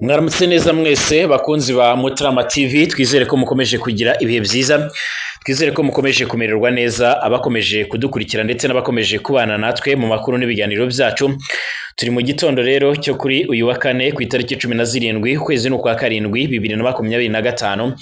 Mwaramutse neza mwese bakunzi ba Mutarama TV, twizere ko mukomeje kugira ibihe byiza, twizere ko mukomeje kumererwa neza, abakomeje kudukurikira ndetse n'abakomeje kubana natwe mu makuru n'ibiganiro byacu. Turi mu gitondo rero cyo kuri uyu wa kane ku itariki 17 ukwezi n'ukwa karindwi 2025.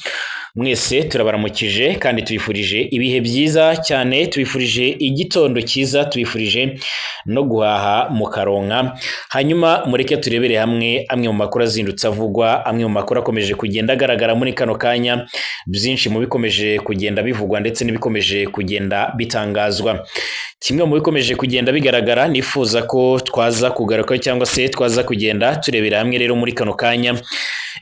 Mwese turabaramukije kandi tubifurije ibihe byiza cyane, tubifurije igitondo cyiza, tubifurije no guhaha mu karonka. Hanyuma mureke turebere hamwe amwe mu makuru azindutse avugwa, amwe mu makuru akomeje kugenda agaragara muri kano kanya, byinshi mu bikomeje kugenda bivugwa ndetse n'ibikomeje kugenda bitangazwa. Kimwe mu bikomeje kugenda bigaragara nifuza ko twaza kugaruka cyangwa se twaza kugenda turebera hamwe rero muri kano kanya.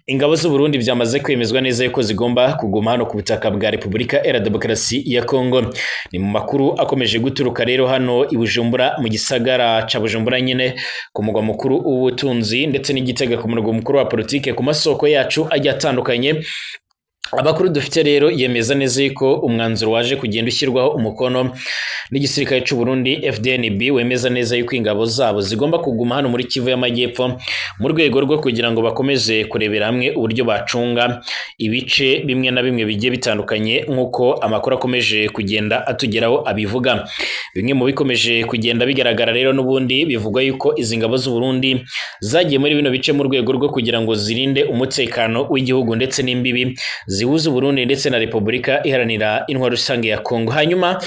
Ingabo z'u Burundi byamaze kwemezwa neza yuko zigomba kuguma hano ku butaka bwa Repubulika Iharanira Demokarasi ya Kongo. Ni mu makuru akomeje guturuka rero hano i Bujumbura, mu gisagara ca Bujumbura nyine, ku mugwa mukuru w'ubutunzi ndetse n'Igitega ku mugwa mukuru wa politike, ku masoko yacu ajya atandukanye. Abakuru dufite rero yemeza neza yuko umwanzuro waje kugenda ushyirwaho umukono n'igisirikare cy'u Burundi FDNB, wemeza neza yuko ingabo zabo zigomba kuguma hano muri Kivu y'Amajyepfo mu rwego rwo kugira ngo bakomeze kurebera hamwe uburyo bacunga ibice bimwe na bimwe bigiye bitandukanye, nk'uko amakuru akomeje kugenda atugeraho abivuga. Bimwe mu bikomeje kugenda bigaragara rero n'ubundi bivugwa yuko izi ngabo z'u Burundi zagiye muri bino bice mu rwego rwo kugira ngo zirinde umutekano w'igihugu ndetse n'imbibi zihuza Burundi ndetse na Repubulika Iharanira Intwaro Rusange ya Kongo. Hanyuma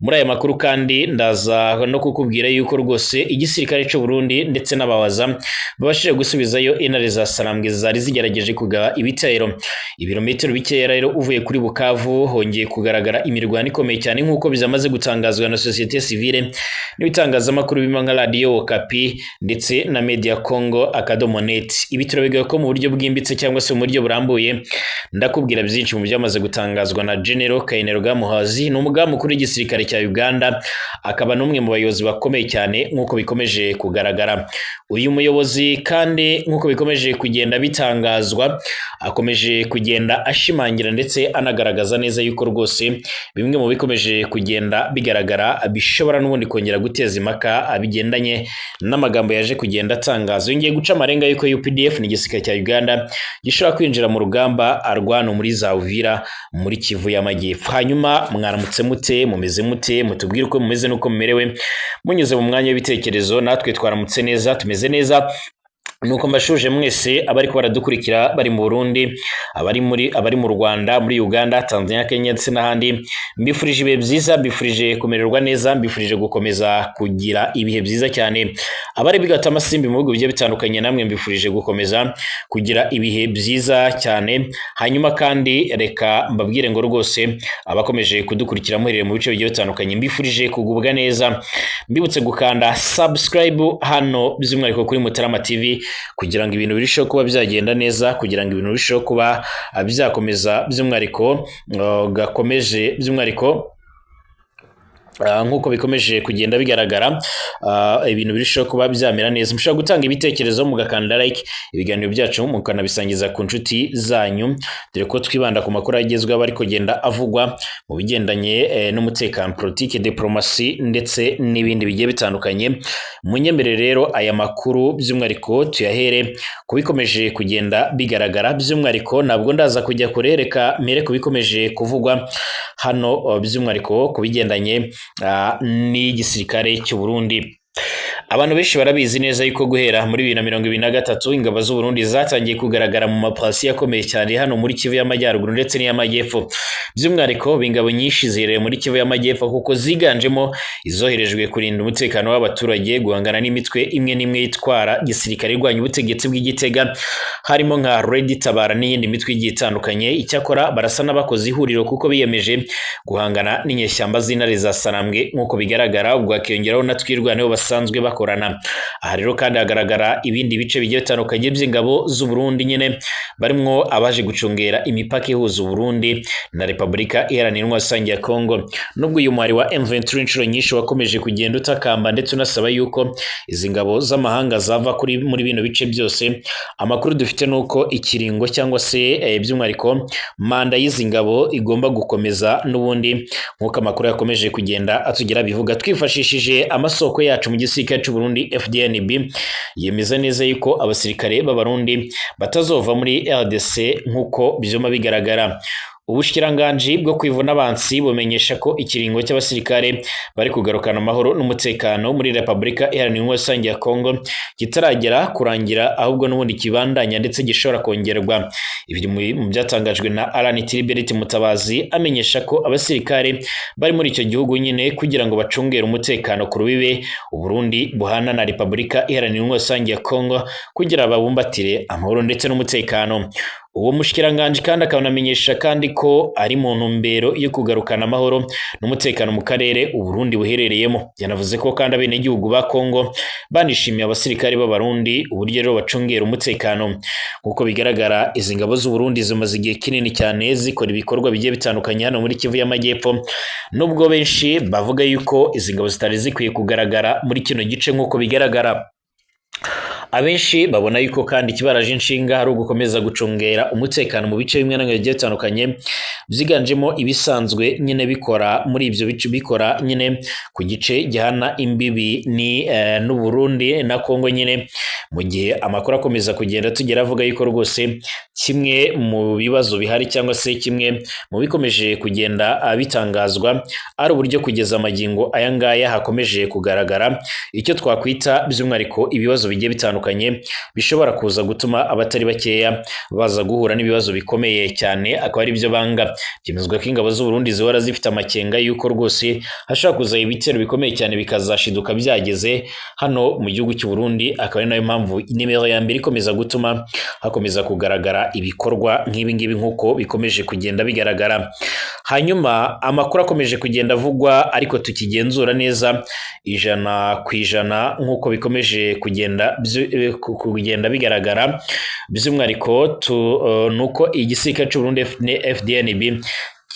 muri aya makuru kandi ndaza no kukubwira yuko rwose igisirikare cy'u Burundi ndetse n'abawaza babashije gusubizayo intare za Sarambwe zari zigerageje kugaba ibitero. Ibirometero bikeya rero uvuye kuri Bukavu hongeye kugaragara imirwano ikomeye cyane, nk'uko bizamaze gutangazwa na societe civile n'ibitangazamakuru bimwe nka Radio Okapi ndetse na Media Congo Akadomonet. Ibitero bigaye ko mu buryo bwimbitse cyangwa se mu buryo burambuye. Ndakubwira byinshi mu byamaze gutangazwa na General Kainerugaba Muhoozi, ni umugaba mukuru w'igisirikare cya Uganda, akaba n'umwe mu bayobozi bakomeye cyane nk'uko bikomeje kugaragara. Uyu muyobozi kandi nk'uko bikomeje kugenda bitangazwa, akomeje kugenda ashimangira ndetse anagaragaza neza yuko rwose bimwe mu bikomeje kugenda bigaragara bishobora n'ubundi kongera guteza impaka bigendanye n'amagambo yaje kugenda atangaza. Yongeye guca amarenga yuko UPDF ni igisirikare cya Uganda gishobora kwinjira mu rugamba arwana muri za Uvira muri Kivu y'Amajyepfo. Hanyuma mwaramutse mute, mumeze mute, mutubwire uko mumeze n'uko mumerewe, munyuze mu mwanya w'ibitekerezo. Natwe twaramutse neza, tumeze neza. Nuko mbashuje mwese abari ko baradukurikira bari mu Burundi, abari mu Rwanda, muri Uganda, Tanzania, Kenya ndetse n'ahandi. Mbifurije ibihe byiza, mbifurije kumererwa neza, mbifurije gukomeza kugira ibihe byiza cyane. Abari bigata amasimbi mu bihugu bigiye bitandukanye, namwe mbifurije gukomeza kugira ibihe byiza cyane. Hanyuma kandi reka mbabwire ngo rwose abakomeje kudukurikira muhereye mu bice bigiye bitandukanye, mbifurije kugubwa neza. Mbibutse gukanda subscribe hano by'umwihariko kuri Mutarama TV kugira ngo ibintu birusheho kuba byagenda neza, kugira ngo ibintu birusheho kuba byakomeza by'umwihariko gakomeje by'umwihariko nk'uko bikomeje kugenda bigaragara, ibintu birushaho kuba byamera neza. Mushobora gutanga ibitekerezo mugakanda like ibiganiro byacu mukanabisangiza ku nshuti zanyu, dore ko twibanda ku makuru agezweho bari kugenda avugwa mu bigendanye n'umutekano, politike, diplomasi ndetse n'ibindi bigiye bitandukanye. Munyemerere rero aya makuru by'umwihariko tuyahere ku bikomeje kugenda bigaragara. By'umwihariko ntabwo ndaza kujya kurereka mere ku bikomeje kuvugwa hano, by'umwihariko ku bigendanye n'igisirikare cy'u Burundi. Abantu benshi barabizi neza yuko guhera muri 2023 ingabo z'u Burundi zatangiye kugaragara mu maplasi akomeye cyane hano muri Kivu y'Amajyaruguru ndetse n'iy'Amajyepfo. By'umwihariko ingabo nyinshi ziherereye muri Kivu y'Amajyepfo kuko ziganjemo izoherejwe kurinda umutekano w'abaturage, guhangana n'imitwe imwe n'imwe yitwara gisirikare irwanya ubutegetsi bw'Igitega, harimo nka Red Tabara n'iyindi mitwe igiye itandukanye. Icyakora barasa n'abakoze ihuriro kuko biyemeje guhangana n'inyeshyamba z'intare za Sarambwe nk'uko bigaragara, ubwo hakiyongeraho na twirwaneho basanzwe bakorana. Aha rero kandi hagaragara ibindi bice bigiye bitandukanye by'ingabo z'u Burundi nyine barimwo abaje gucungera imipaka ihuza Burundi na Repubulika Iharanira Rusange ya Kongo. Nubwo uyu mwari wa M23 inshuro nyinshi wakomeje kugenda utakamba ndetse unasaba yuko izi ngabo z'amahanga zava muri bino bice byose, amakuru dufite nuko ikiringo cyangwa se by'umwariko manda y'izi ngabo igomba gukomeza n'ubundi nkuko amakuru yakomeje kugenda atugira bivuga. Twifashishije amasoko yacu mu gisirikare cy'u Burundi FDNB yemeza neza yuko abasirikare b'abarundi batazova muri RDC nkuko byoma bigaragara. Ubushikiranganji bwo kwivuna abansi bumenyesha ko ikiringo cy'abasirikare bari kugarukana amahoro n'umutekano muri Repubulika Iharanira Rusange ya Kongo kitaragera kurangira, ahubwo n'ubundi kibandanya ndetse gishobora kongerwa. Ibiri mu byatangajwe na Alan Tiliberiti Mutabazi amenyesha ko abasirikare bari muri icyo gihugu nyine kugira ngo bacungere umutekano ku rubibe Burundi buhana na Repubulika Iharanira Rusange ya Kongo kugira babumbatire amahoro ndetse n'umutekano. Uwo mushikiranganje kandi akabamenyesha kandi ko ari mu ntumbero yo kugarukana amahoro n'umutekano mu karere Burundi buherereyemo. Yanavuze ko kandi abenegihugu ba Kongo banishimiye abasirikare b'abarundi uburyo rero bacungera umutekano. Nkuko bigaragara izi ngabo z'u Burundi zimaze igihe kinini cyane zikora ibikorwa bigiye bitandukanye hano muri Kivu y'Amajyepfo, nubwo benshi bavuga yuko izi ngabo zitari zikwiye kugaragara muri kino gice nkuko bigaragara. Abenshi babona yuko kandi kibaraje inshinga hari ugukomeza gucungera umutekano mu bice bimwe na bimwe bitandukanye byiganjemo ibisanzwe nyine bikora muri ibyo bice, bikora nyine ku gice gihana imbibi ni n'u Burundi na Kongo nyine, mu gihe amakuru akomeza kugenda tugera avuga yuko rwose kimwe mu bibazo bihari cyangwa se kimwe mu bikomeje kugenda bitangazwa ari uburyo kugeza amagingo aya ngaya hakomeje kugaragara icyo twakwita by'umwariko ibibazo bigiye bitandukanye bishobora kuza gutuma abatari bakeya baza guhura n'ibibazo bikomeye cyane, akaba ari byo banga. Byemezwa ko ingabo z'u Burundi zihora zifite amakenga yuko rwose hashobora kuza ibitero bikomeye cyane bikazashiduka byageze hano mu gihugu cy'u Burundi, akaba ari nayo mpamvu nimero ya mbere ikomeza gutuma hakomeza kugaragara ibikorwa nk'ibi ngibi nkuko bikomeje kugenda bigaragara. Hanyuma amakuru akomeje kugenda avugwa ariko tukigenzura neza 100% nkuko bikomeje kugenda bigaragara, by'umwariko nuko igisirikare cy'u Burundi FDNB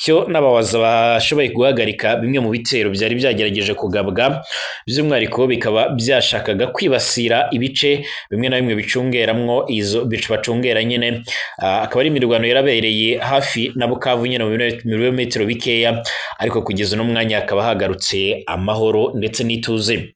cyo n'abawaza bashoboye guhagarika bimwe mu bitero byari byagerageje kugabwa, by'umwariko bikaba byashakaga kwibasira ibice bimwe na bimwe bicungeramwo izo bacungera nyine. Akaba ari imirwano yarabereye hafi na Bukavu nyine mu birometero bikeya, ariko kugeza no mwanya akaba hagarutse amahoro ndetse n'ituze.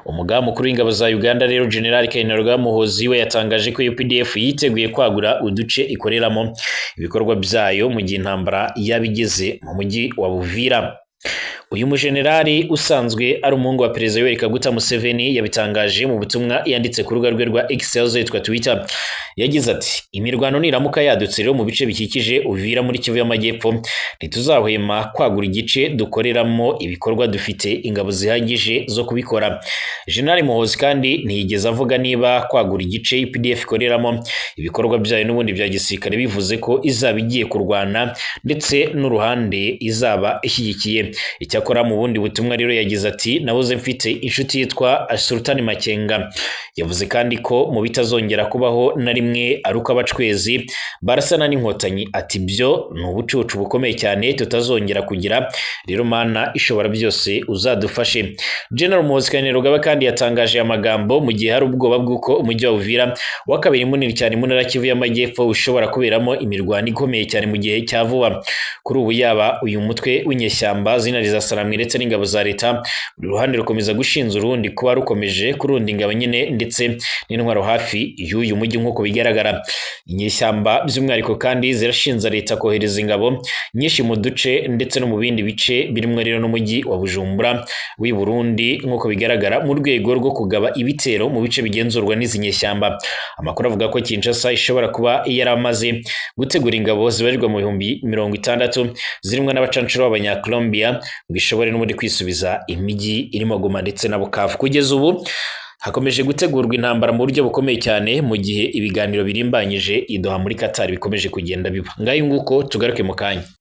Umugaba mukuru w'ingabo za Uganda rero General Kainerugaba Muhoozi we yatangaje ko UPDF yiteguye kwagura uduce ikoreramo ibikorwa byayo mu gihe intambara yabigeze mu mujyi wa Buvira. Uyu mujenerali usanzwe ari umuhungu wa Perezida Yoweri Kaguta Museveni yabitangaje mu butumwa yanditse ku rubuga rwe rwa X yitwa Twitter. Yagize ati imirwano niramuka yadutse rero mu bice bikikije Uvira muri Kivu y'Amajyepfo ntituzahwema kwagura igice dukoreramo ibikorwa, dufite ingabo zihagije zo kubikora. General Muhoozi kandi ntiyigeze avuga niba kwagura igice UPDF ikoreramo ibikorwa byayo n'ubundi bya gisirikare bivuze ko izaba igiye kurwana ndetse n'uruhande izaba ishyigikiye. Icyakora mu bundi butumwa rero yagize ati nabuze mfite inshuti yitwa Sultan Makenga. Yavuze kandi ko mu bitazongera kubaho na rimwe ari uko abacwezi barasana n'inkotanyi, ati byo ni ubucucu bukomeye cyane tutazongera kugira, rero Mana ishobora byose uzadufashe. General Muhoozi Kainerugaba kandi yatangaje amagambo mu gihe hari ubwoba bw'uko umujyi wa Uvira wa kabiri munini cyane mu ntara Kivu y'Amajyepfo ushobora kuberamo imirwano ikomeye cyane mu gihe cya vuba. Kuri ubu yaba uyu mutwe w'inyeshyamba zinariza Salamwe ndetse n'ingabo za leta, buri ruhande rukomeza gushinza urundi kuba rukomeje kurunda ingabo nyine ndetse n'intwaro hafi y'uyu mujyi nkuko bigaragara. Inyeshyamba by'umwariko kandi zirashinza leta kohereza ingabo nyinshi mu duce ndetse no mu bindi bice birimo rero n'umujyi wa Bujumbura w'i Burundi nkuko bigaragara mu rwego rwo kugaba ibitero mu bice bigenzurwa n'izi nyeshyamba. Amakuru avuga ko Kinshasa ishobora kuba yaramaze gutegura ingabo zibarirwa mu 60 zirimo n'abacancuro b'Abanya-Colombia ngo ishobore n'ubundi kwisubiza imijyi irimo Goma ndetse na Bukavu. Kugeza ubu hakomeje gutegurwa intambara mu buryo bukomeye cyane mu gihe ibiganiro birimbanyije i Doha muri Qatar bikomeje kugenda biba. Ngayo nguko tugaruke mu kanya.